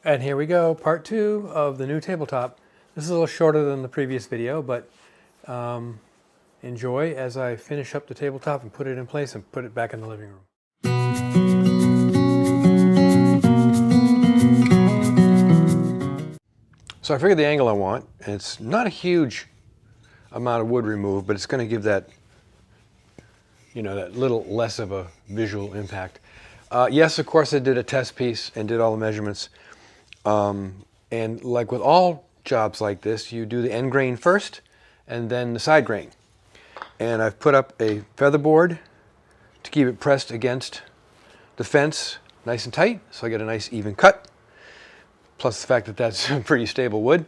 And here we go, part 2 of the new tabletop. This is a little shorter than the previous video, but enjoy as I finish up the tabletop and put it in place and put it back in the living room. So I figured the angle I want, and it's not a huge amount of wood removed, but it's going to give that, you know, that little less of a visual impact. Yes, of course I did a test piece and did all the measurements. And like with all jobs like this, you do the end grain first and then the side grain. And I've put up a feather board to keep it pressed against the fence nice and tight, so I get a nice even cut. Plus the fact that that's pretty stable wood.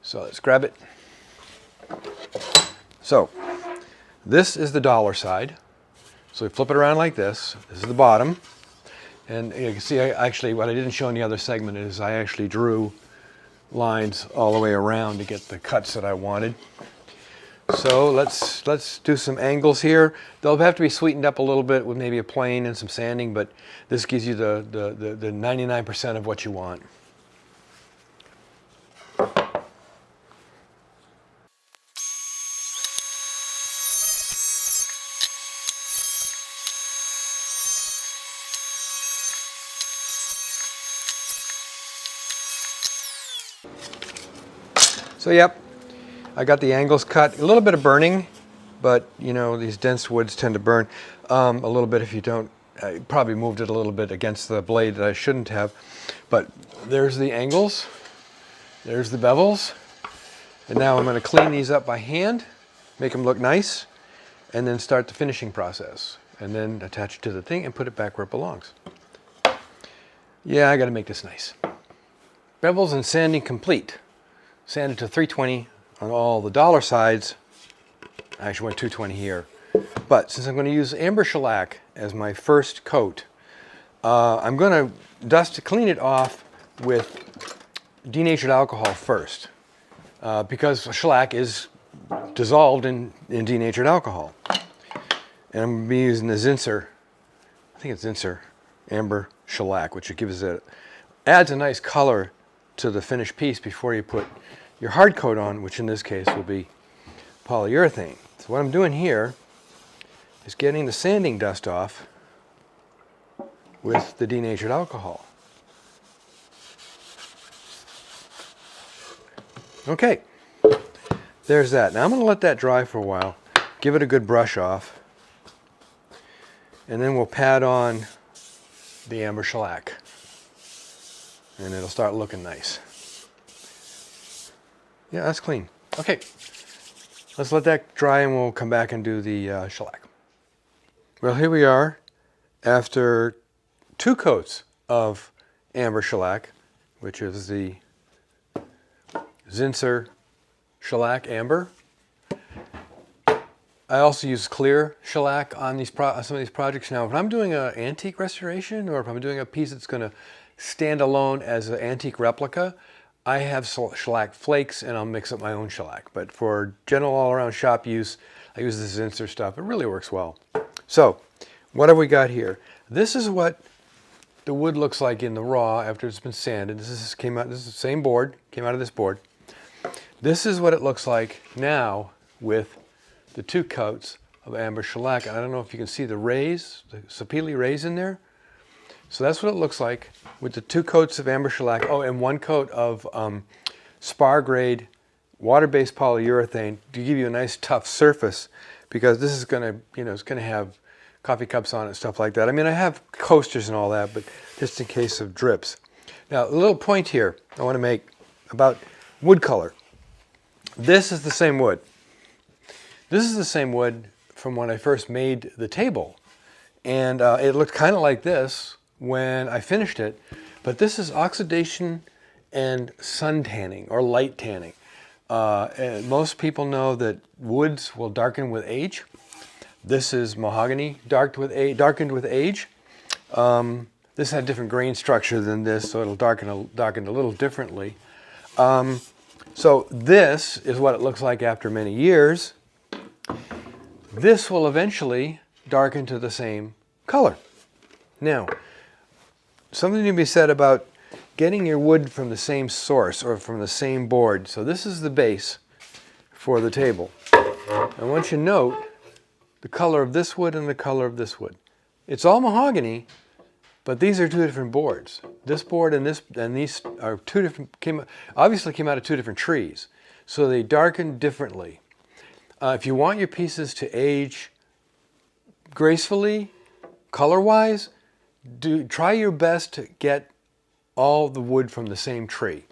So let's grab it. So this is the dollar side. So we flip it around like this. This is the bottom. And you can see, actually, what I didn't show in the other segment is I actually drew lines all the way around to get the cuts that I wanted. So let's do some angles here. They'll have to be sweetened up a little bit with maybe a plane and some sanding, but this gives you the 99% of what you want. So yep, I got the angles cut. A little bit of burning, but you know, these dense woods tend to burn a little bit if you don't. I probably moved it a little bit against the blade that I shouldn't have. But there's the angles, there's the bevels. And now I'm going to clean these up by hand, make them look nice, and then start the finishing process. And then attach it to the thing and put it back where it belongs. Yeah, I got to make this nice. Bevels and sanding complete. Sanded to 320 on all the dollar sides. I actually went 220 here. But since I'm going to use amber shellac as my first coat, I'm going to clean it off with denatured alcohol first. Because shellac is dissolved in denatured alcohol. And I'm going to be using the Zinsser, I think it's Zinsser, amber shellac, which adds a nice color to the finished piece before you put your hard coat on, which in this case will be polyurethane. So what I'm doing here is getting the sanding dust off with the denatured alcohol. Okay, there's that. Now I'm going to let that dry for a while, give it a good brush off, and then we'll pad on the amber shellac. And it'll start looking nice. Yeah, that's clean. Okay, let's let that dry and we'll come back and do the shellac. Well, here we are after 2 coats of amber shellac, which is the Zinsser shellac amber. I also use clear shellac on some of these projects. Now, if I'm doing an antique restoration or if I'm doing a piece that's going to stand alone as an antique replica, I have shellac flakes and I'll mix up my own shellac. But for general all-around shop use, I use the Zinsser stuff. It really works well. So, what have we got here? This is what the wood looks like in the raw after it's been sanded. This is the same board, came out of this board. This is what it looks like now with the 2 coats of amber shellac. And I don't know if you can see the rays, the sapele rays in there. So that's what it looks like with the 2 coats of amber shellac. Oh, and 1 coat of spar grade water-based polyurethane to give you a nice tough surface, because this is going to, you know, it's going to have coffee cups on it and stuff like that. I mean, I have coasters and all that, but just in case of drips. Now, a little point here I want to make about wood color. This is the same wood. This is the same wood from when I first made the table. And it looked kind of like this when I finished it, but this is oxidation and sun tanning or light tanning. And most people know that woods will darken with age. This is mahogany darkened with age. This had different grain structure than this, so it'll darken a little differently. So this is what it looks like after many years. This will eventually darken to the same color. Now, something to be said about getting your wood from the same source or from the same board. So this is the base for the table. I want you to note the color of this wood and the color of this wood. It's all mahogany, but these are two different boards. This board and these are obviously came out of two different trees, so they darken differently. If you want your pieces to age gracefully, color-wise, try your best to get all the wood from the same tree.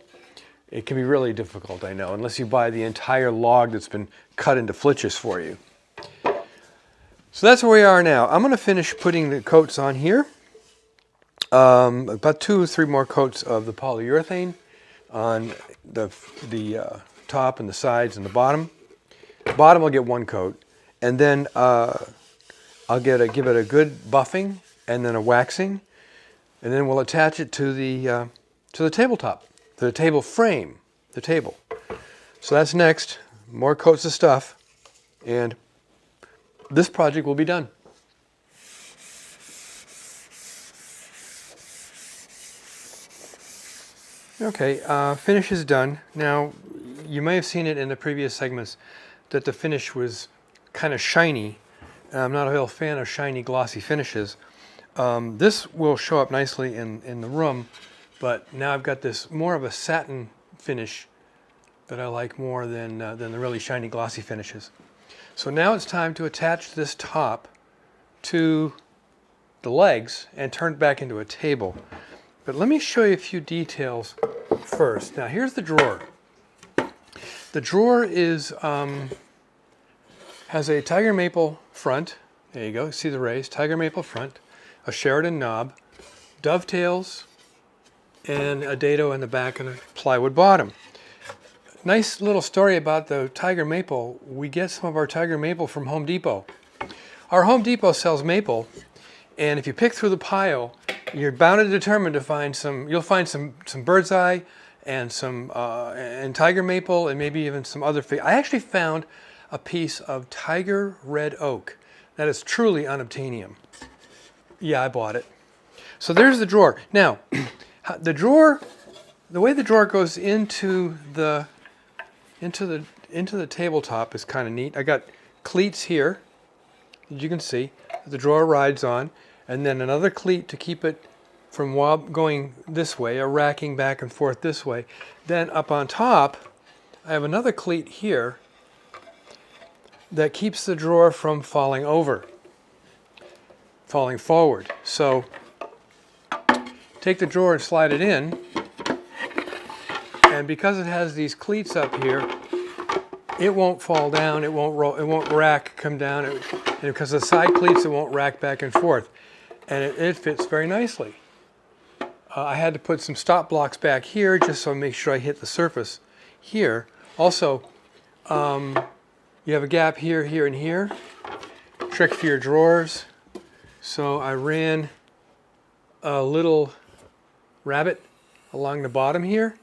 It can be really difficult, I know, unless you buy the entire log that's been cut into flitches for you. So that's where we are now. I'm going to finish putting the coats on here. About 2 or 3 more coats of the polyurethane on the top and the sides and the bottom. Bottom I'll get 1 coat, and then I'll give it a good buffing and then a waxing, and then we'll attach it to the tabletop, to the table frame, the table. So that's next. More coats of stuff, and this project will be done. Okay, finish is done. Now, you may have seen it in the previous segments that the finish was kind of shiny. I'm not a real fan of shiny, glossy finishes. This will show up nicely in the room, but now I've got this more of a satin finish that I like more than the really shiny, glossy finishes. So now it's time to attach this top to the legs and turn it back into a table. But let me show you a few details first. Now here's the drawer. The drawer has a tiger maple front. There you go, see the rays, tiger maple front, a Sheridan knob, dovetails, and a dado in the back and a plywood bottom. Nice little story about the tiger maple. We get some of our tiger maple from Home Depot. Our Home Depot sells maple, and if you pick through the pile, you're bound and determined to find some. You'll find some bird's eye and some and tiger maple and maybe even some other. I actually found a piece of tiger red oak that is truly unobtainium. Yeah, I bought it. So there's the drawer. Now, the way the drawer goes into the tabletop is kind of neat. I got cleats here, as you can see, the drawer rides on, and then another cleat to keep it from going this way, or racking back and forth this way. Then up on top, I have another cleat here that keeps the drawer from falling forward. So take the drawer and slide it in, and because it has these cleats up here, it won't fall down, it won't roll, it won't rack, come down, and because of the side cleats, it won't rack back and forth. And it fits very nicely. I had to put some stop blocks back here just so I make sure I hit the surface here. Also, you have a gap here, here, and here. Trick for your drawers. So I ran a little rabbet along the bottom here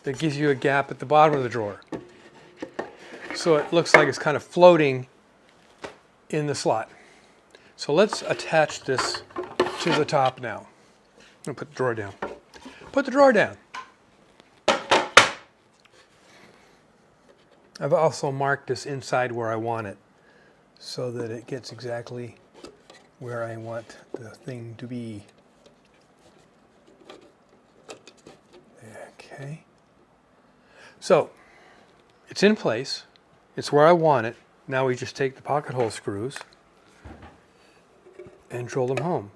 that gives you a gap at the bottom of the drawer. So it looks like it's kind of floating in the slot. So let's attach this to the top now. I'm going to put the drawer down. Put the drawer down. I've also marked this inside where I want it so that it gets exactly where I want the thing to be. Okay. So it's in place. It's where I want it. Now we just take the pocket hole screws and drill them home.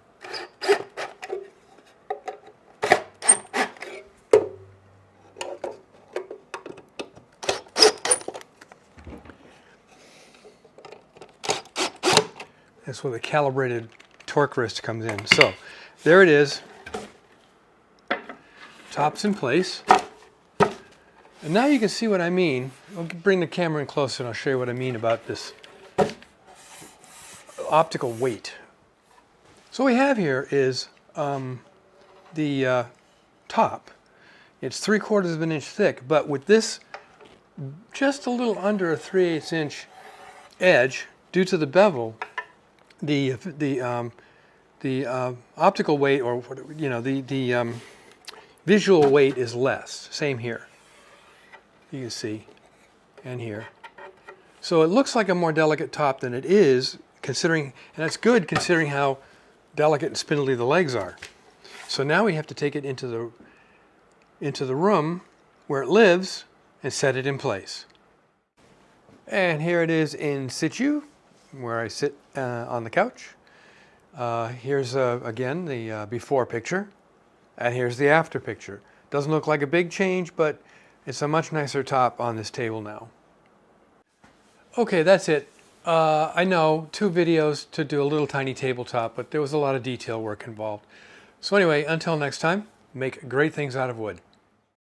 That's where the calibrated torque wrist comes in. So there it is. Top's in place. And now you can see what I mean. I'll bring the camera in closer and I'll show you what I mean about this optical weight. So what we have here is the top. It's 3/4 of an inch thick, but with this just a little under a 3/8 inch edge, due to the bevel, the optical weight, or you visual weight is less. Same here. You can see, and here. So it looks like a more delicate top than it is, considering, and that's good considering how delicate and spindly the legs are. So now we have to take it into the room where it lives and set it in place. And here it is in situ, where I sit on the couch. Here's again the before picture, and here's the after picture. Doesn't look like a big change, but it's a much nicer top on this table now. Okay, that's it. I know, 2 videos to do a little tiny tabletop, but there was a lot of detail work involved. So anyway, until next time, make great things out of wood.